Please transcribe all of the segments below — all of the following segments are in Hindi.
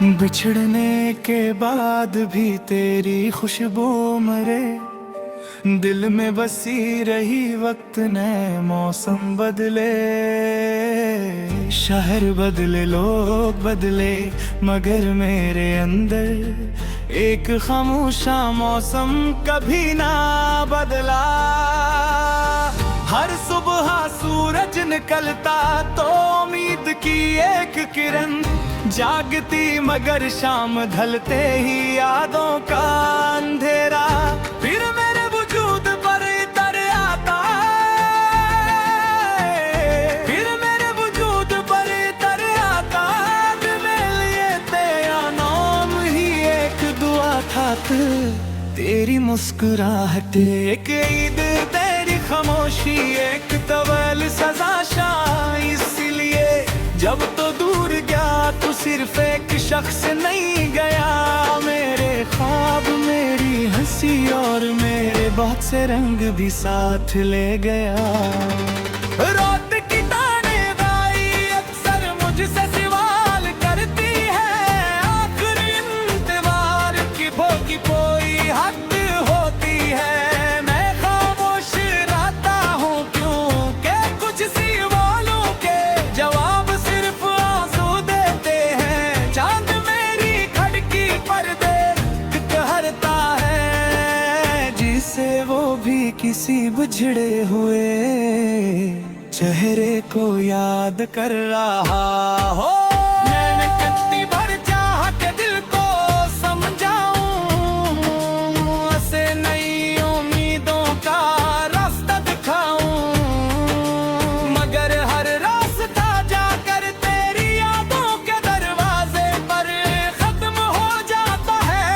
बिछड़ने के बाद भी तेरी खुशबू मरे, दिल में बसी रही वक्त ने मौसम बदले। शहर बदले, लोग बदले, मगर मेरे अंदर एक खामोशा मौसम कभी ना बदला। हर सुबह सूरज निकलता तो उम्मीद की एक किरण जागती, मगर शाम ढलते ही यादों का अंधेरा फिर मेरे वजूद पर तर आता है। फिर मेरे वजूद पर तर आता है। मेरे लिए तेरा नाम ही एक दुआ था। तेरी मुस्कुराहट एक ईद, तेरी खामोशी एक तवल सजा शाह। इसलिए जब तो दूर गया तू सिर्फ एक शख्स नहीं गया, मेरे ख्वाब, मेरी हंसी और मेरे बहुत से रंग भी साथ ले गया। रात की ताने बाई अक्सर मुझसे सवाल करती है, आखिरी इंतजार की भोगी कोई हद होती है। मैं खामोश रहता हूँ क्योंकि कुछ सी बोलूं के जवाब सिर्फ आंसू देते हैं। चांद मेरी खिड़की पर देख हरता है, जिसे वो भी किसी बिछड़े हुए चेहरे को याद कर रहा हो। मैंने कितनी बार चाहा के दिल को समझाऊं, ऐसे नई उम्मीदों का रास्ता दिखाऊं, मगर हर रास्ता जाकर तेरी यादों के दरवाजे पर खत्म हो जाता है।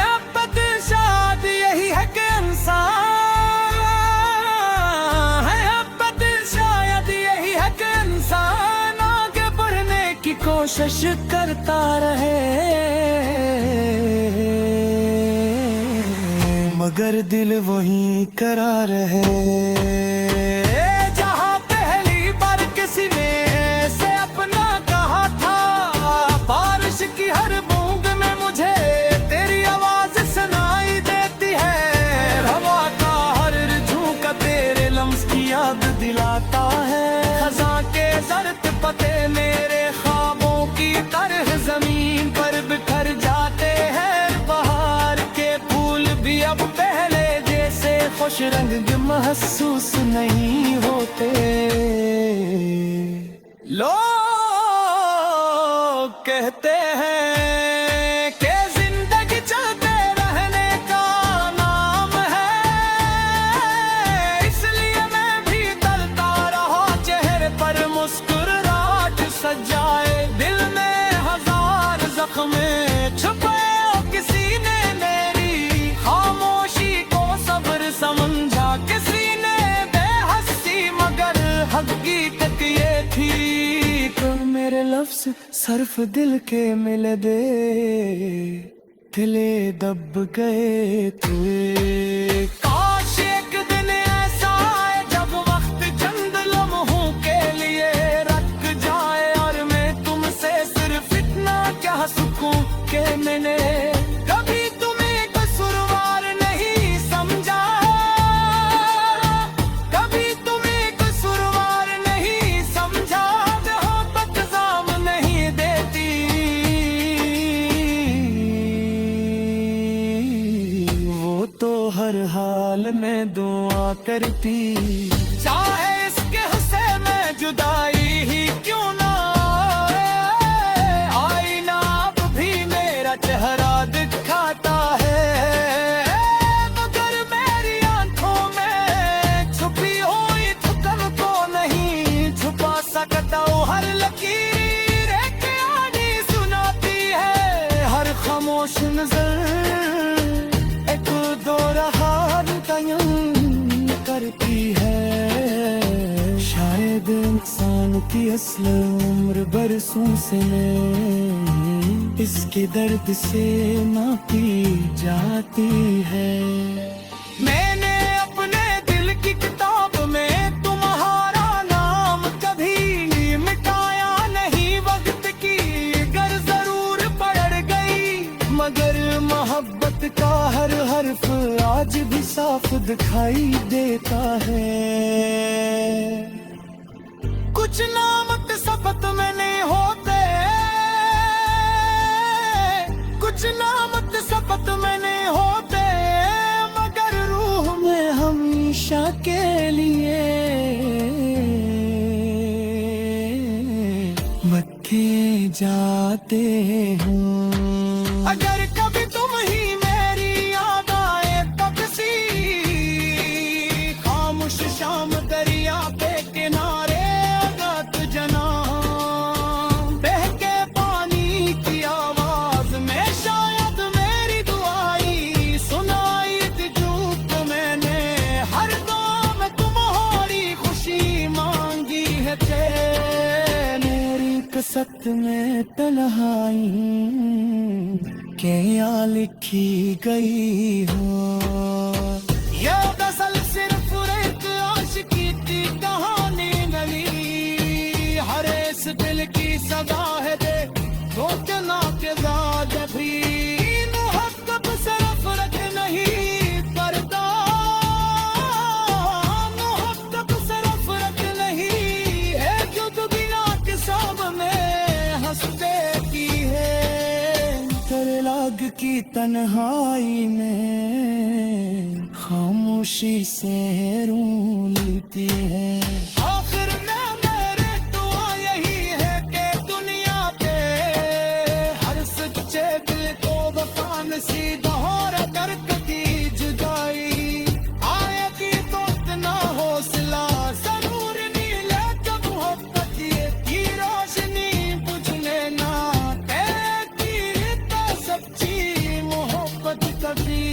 अब शायद यही है कि इंसान आगे बढ़ने की कोशिश करता रहे, मगर दिल वहीं करा रहे। जहाँ पहली बार किसी ने से अपना कहा था, बारिश की हर बूंद में मुझे तेरी आवाज सुनाई देती है। हवा का हर झोंका तेरे लम्स की याद दिलाता है। खज़ां के ज़र्द पते मेरे ख्वाबों की तरह जमीन पर बिखर जाते हैं। बहार के फूल भी अब पहले जैसे खुश रंग महसूस नहीं होते। लोग कहते हैं कि जिंदगी चलते रहने का नाम है, इसलिए मैं भी चलता रहा। चेहरे पर मुस्कुराहट सजाए, दिल में हजार जख्म छुपे, किसी ने मेरी खामोशी को सब्र समझा, किसी ने बेहसी मगर हकीकत ये थी। तो मेरे लफ्ज सिर्फ दिल के मिले दे, दिले दब गए थे। काश एक दिन ऐसा आए जब वक्त चंद लम्हों के लिए रख जाए, और मैं तुमसे सिर्फ इतना कह सकूं कि मैंने कभी तुम्हें कसूरवार नहीं समझा, कभी तुम्हें कसूरवार नहीं समझा। मोहब्बत इल्जाम नहीं देती, वो तो हर हाल में दुआ करती, चाहे इसके हुस्से में जुदाई ही क्यों ना आए। आईना अब भी मेरा चेहरा दिखाता है, मगर मेरी आंखों में छुपी हुई थकन को नहीं छुपा सकता। हर लकीर एक कहानी सुनाती है, हर खामोश नजर एक दो राह तयन करती है। शायद इंसान की असल उम्र बरसों से नहीं, इसके दर्द से नापी जाती है। मैंने अपने दिल की किताब में तुम्हारा नाम कभी मिटाया नहीं, वक्त की गर्ज साफ दिखाई देता है। कुछ नामत शपथ में नहीं होते, कुछ नामत शपथ में नहीं होते, मगर रूह में हमेशा के लिए मक्के जाते हैं। अगर कभी तुम ही मेरी याद आए तो किसी खामोश शाम दरिया पे किनारे अगत जना बहके पानी की आवाज में शायद मेरी दुआई सुनाई थी झूठ मैंने हर दम में तुम्हारी खुशी मांगी है थे मेरी कसत में तन्हाई के यहाँ लिखी गई हो। ये गज़ल सिर्फ एक आशिकी की कहानी नहीं, हर इस दिल की सदा है दे सोचना के ज़्यादा भी मुहब्बत सिर्फ रख नहीं करता, मुहब्बत सिर्फ रख नहीं है जो दुनिया के सब में हंसते की है। तेरे लाग की तन्हाई में खामोशी से रूह लेती है। आखिर में मेरे दुआ यही है कि दुनिया पे हर सच्चे दिल को वफा नसीब और दर्द की जुदाई आएगी तो इतना हौसला जरूर नहीं ले जब मोहब्बत की रोशनी बुझने ना सच्ची मोहब्बत कभी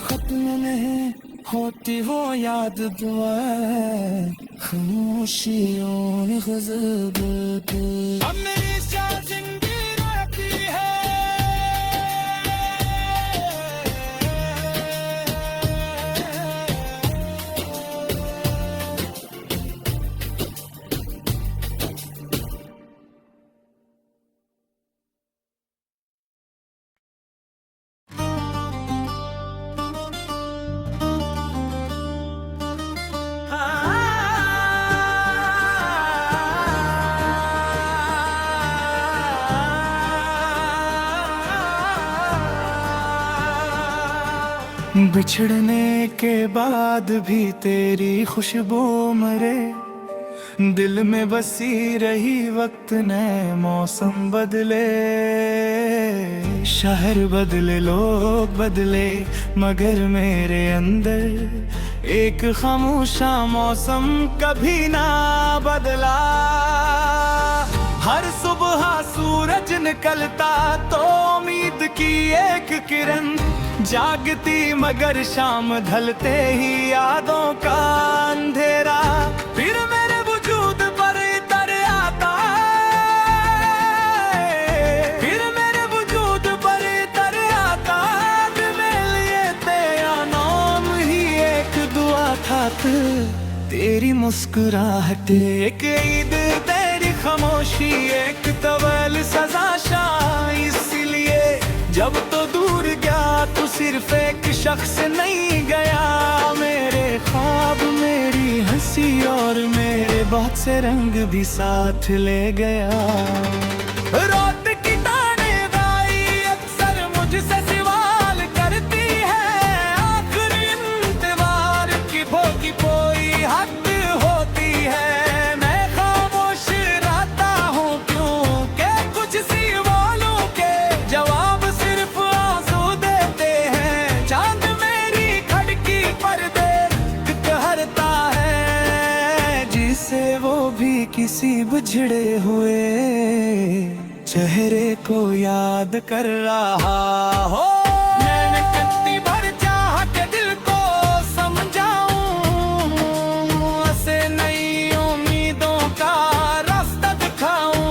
खत्म नहीं होती वो याद दुआ खामोशियों में ग़ज़ब की अब मेरी जिंदगी रहती है। बिछड़ने के बाद भी तेरी खुशबू मरे दिल में बसी रही वक्त ने मौसम बदले शहर बदले लोग बदले मगर मेरे अंदर एक खामोशा मौसम कभी ना बदला। हर सुबह सूरज निकलता तो उम्मीद की एक किरण जागती मगर शाम ढलते ही यादों का अंधेरा फिर मेरे वजूद पर तर आता है, फिर मेरे वजूद पर तर आता है। मेरे लिए तेरा नाम ही एक दुआ था, तेरी मुस्कुराहट एक ईद तेरी खामोशी एक तवल सजा शाह। इसलिए जब तो दूर गया तू सिर्फ एक शख्स नहीं गया, मेरे ख्वाब मेरी हंसी और मेरे बहुत से रंग भी साथ ले गया। रात की ताने बाई अक्सर मुझसे सवाल करती है, आखिरी इंतजार की भोगी कोई हद होती है। मैं खामोश रहता हूँ क्योंकि कुछ सी बोलूं के जवाब सिर्फ आंसू देते हैं। चांद मेरी खिड़की पर कहरता है जिसे वो भी किसी बिछड़े हुए चेहरे को याद कर रहा हो। मैंने कितनी भर चाह के दिल को समझाऊं, ऐसे नई उम्मीदों का रास्ता दिखाऊं,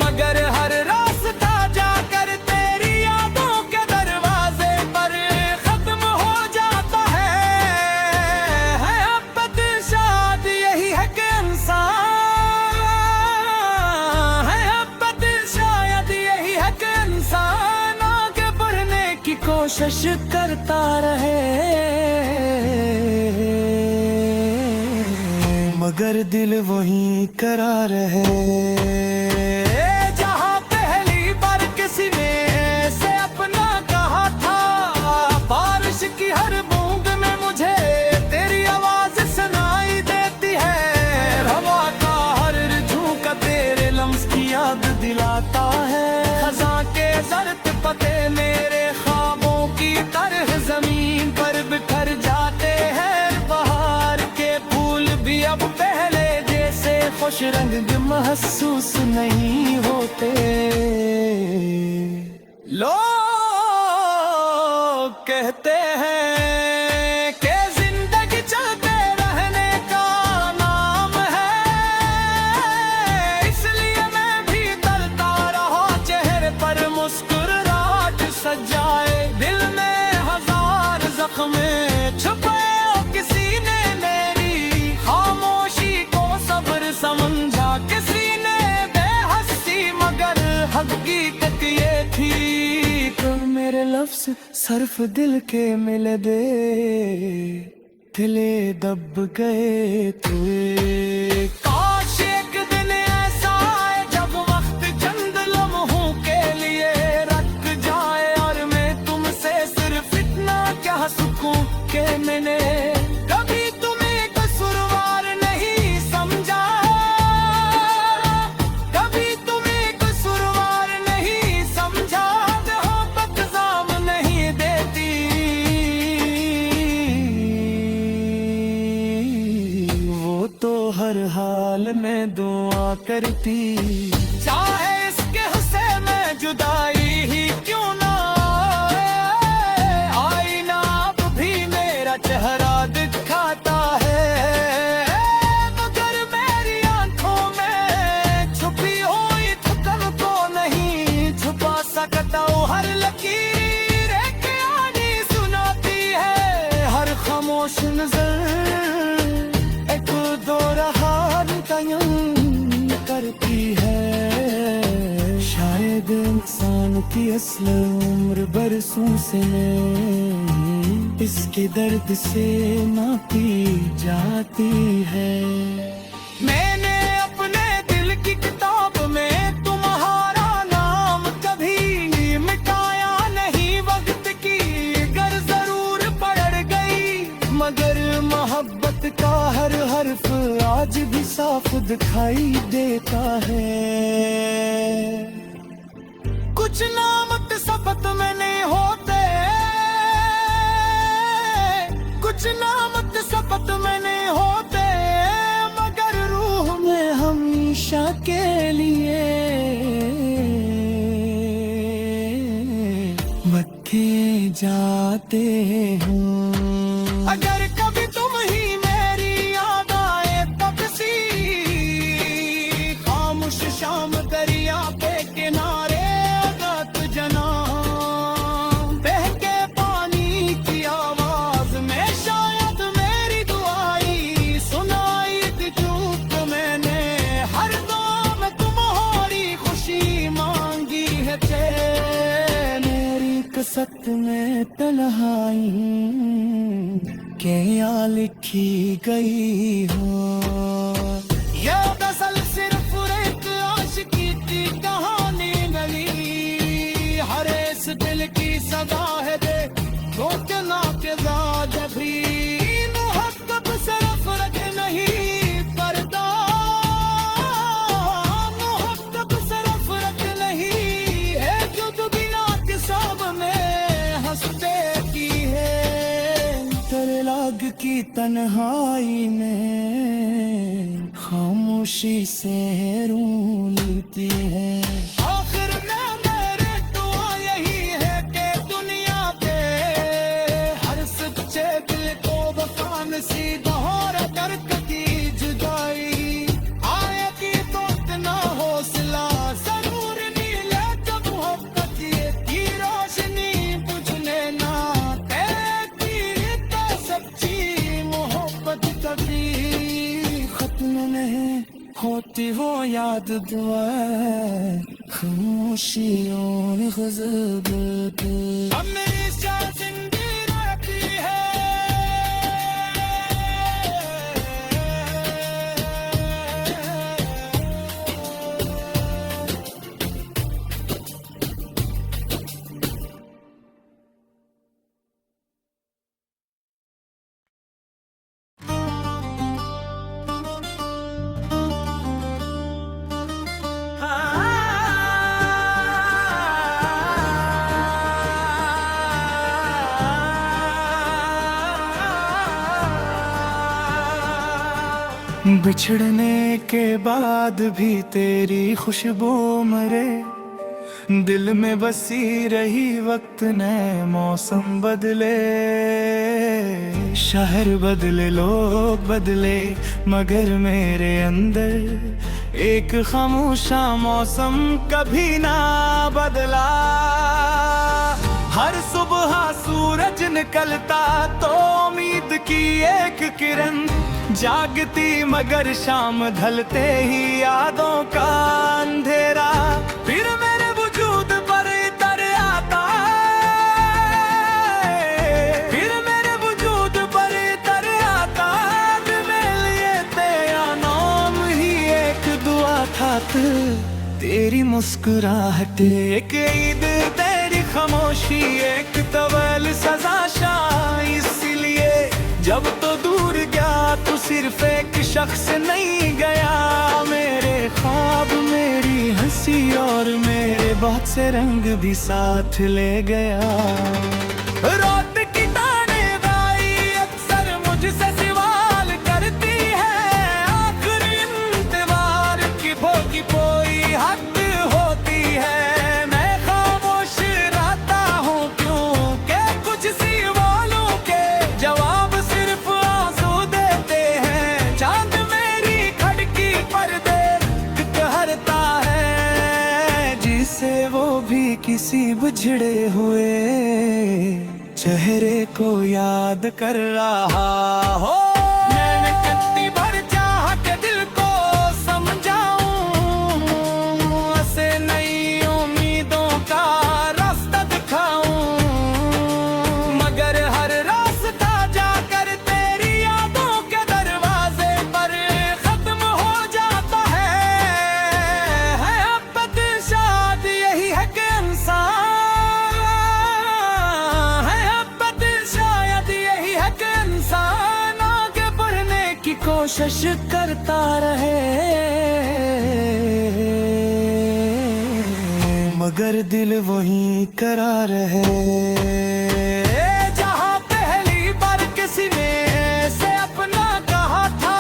मगर हर रास्ता जाकर तेरी यादों के दरवाजे पर खत्म हो जाता है। अब शायद यही है कि इंसान है, अब शायद यही है कि इंसान कोशिश करता रहे, मगर दिल वहीं करा रहे। जहाँ पहली बार किसी ने से अपना कहा था, बारिश की हर बूंद में मुझे तेरी आवाज सुनाई देती है। हवा का हर झोंका तेरे लम्स की याद दिलाता है। खज़ां के ज़र्द पते मेरे ख्वाबों की तरह जमीन पर बिखर जाते हैं। बहार के फूल भी अब पहले जैसे खुश रंग महसूस नहीं होते। लोग कहते हैं कि जिंदगी चलते रहने का नाम है, इसलिए मैं भी डरता रहा। चेहरे पर मुस्कुराहट सजाए, दिल में हजार जख्म छुपे, किसी ने मेरी खामोशी को सब्र समझा। किसी ने बेहसी मगर हकीकत ये थी कि मेरे लफ्ज सिर्फ दिल के मिले दे, दिले दब गए तुए। काश एक दिन ऐसा आए जब वक्त चंद लम्हों के लिए रख जाए, और मैं तुमसे सिर्फ इतना कह सकूं कि मैंने कभी तुम्हें कसूरवार नहीं समझा, कभी तुम्हें कसूरवार नहीं समझा। मोहब्बत जाम नहीं देती, वो तो हर हाल में दुआ करती। चाहे इसके हुस्से में जुदाई ही क्यों ना आए, आईना अब भी मेरा चेहरा दिखाता है। मगर मेरी आंखों में छुपी हुई थकन को नहीं छुपा सकता। हर लकीर एक कहानी सुनाती है, हर खामोश नजर एक दो राह तयन करती है। शायद इंसान की असल उम्र बरसों से नहीं, इसके दर्द से नापी जाती है। मैंने अपने दिल की किताब में तुम्हारा नाम कभी मिटाया नहीं। वक्त की गर जरूर पड़ गई, मगर मोहब्बत का हर हर्फ आज भी साफ दिखाई देता है। कुछ नामत सबत में नहीं होते, कुछ नामत सबत में नहीं होते, मगर रूह में हमेशा के लिए मक्के जाते हैं। अगर कभी तुम ही मेरी याद आए तो किसी खामोश शाम दरिया पे किनारे रात जना बहके पानी की आवाज में शायद मेरी दुआई सुनाई थी। चूक मैंने हर दम तुम्हारी खुशी मांगी है, मेरी कसत में तन्हाई के या लिखी गई हो। ये गज़ल सिर्फ एक आशिकी की कहानी नहीं, हर इस दिल की सदा है दे रोकना के बाद भी। मोहब्बत सिर्फ रख नहीं पर्दा, मोहब्बत सिर्फ रख नहीं है, जो बिना किताब में हंसते की है। तेरे लाग की तन्हाई में खामोशी से रूलती है। आखिर में मेरे दुआ यही है कि दुनिया के हर सच्चे दिल को वफा नसीब और दर्द की जुदाई आएगी तो इतना हौसला जरूर नहीं ले। जब मोहब्बत की रोशनी बुझने ना सच्ची मोहब्बत कभी खत्म नहीं होती वो याद दुआ खामोशियों में ग़ज़ब हमेशा जिंदी रहती है। बिछड़ने के बाद भी तेरी खुशबू मरे, दिल में बसी रही वक्त ने मौसम बदले, शहर बदले लोग बदले मगर मेरे अंदर एक खामोशा मौसम कभी ना बदला। हर सुबह सूरज निकलता तो उम्मीद की एक किरण जागती, मगर शाम ढलते ही यादों का अंधेरा फिर मेरे वजूद पर तर आता है, फिर मेरे वजूद पर तर आता है। मेरे लिए तेरा नाम ही एक दुआ था, तेरी मुस्कुराहट एक ईद, तेरी खामोशी एक तवल सजा शाह। इसलिए जब तो दूर गया तू सिर्फ एक शख्स नहीं गया, मेरे ख्वाब मेरी हंसी और मेरे बहुत से रंग भी साथ ले गया। रात की ताने बाई अक्सर मुझसे सवाल करती है, आखिरी इंतजार की भोगी कोई हद होती है। मैं खामोश रहता हूँ क्योंकि कुछ सी बोलूं के जवाब सिर्फ आंसू देते हैं। चांद मेरी खिड़की पर देख कहता है, जिसे वो भी किसी बिछड़े हुए चेहरे को याद कर रहा हो। मैंने कितनी भर चाह के दिल को समझाऊं, ऐसे नई उम्मीदों का रास्ता दिखाऊं, मगर हर रास्ता जाकर तेरी यादों के दरवाजे पर खत्म हो जाता है। अब शायद यही है कि इंसान है, अब शायद यही है कि इंसान आगे बढ़ने की कोशिश करता रहे, मगर दिल वहीं करा रहे। जहाँ पहली बार किसी ने से अपना कहा था,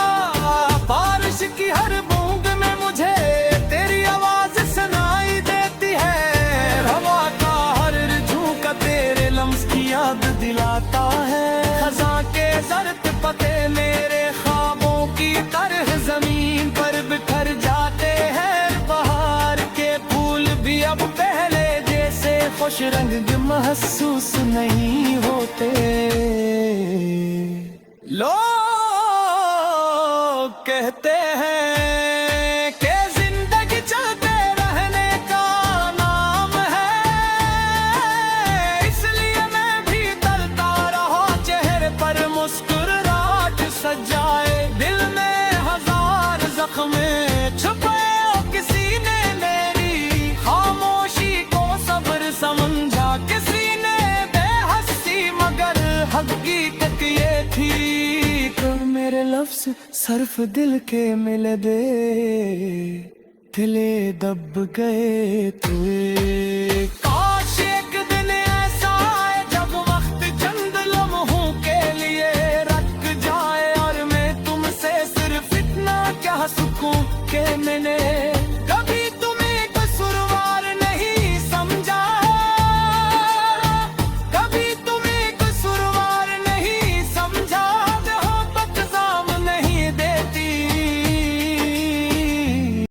बारिश की हर बूंद में मुझे तेरी आवाज सुनाई देती है। हवा का हर झोंका तेरे लम्स की याद दिलाता है। खज़ां के ज़र्द पत्ते मेरे ख्वाबों की तरह जमीन पर बिखर जाते हैं। बहार के फूल भी अब पहले जैसे खुश रंग महसूस नहीं होते। लोग कहते हैं कि जिंदगी चलते रहने का नाम है, इसलिए मैं भी तरता रहा, चेहरे पर मुस्कुराहट सजाए। दिल में हजार जख्म छुपे, किसी ने मेरी खामोशी को सब्र समझा, किसी ने बेहसी मगर हकीकत ये थी कि मेरे लफ्ज सिर्फ दिल के मिले दे, दिले दब गए तुए। काश एक दिन ऐसा आए जब वक्त चंद लम्हों के लिए रख जाए, और मैं तुमसे सिर्फ इतना कह सकूं कि मैंने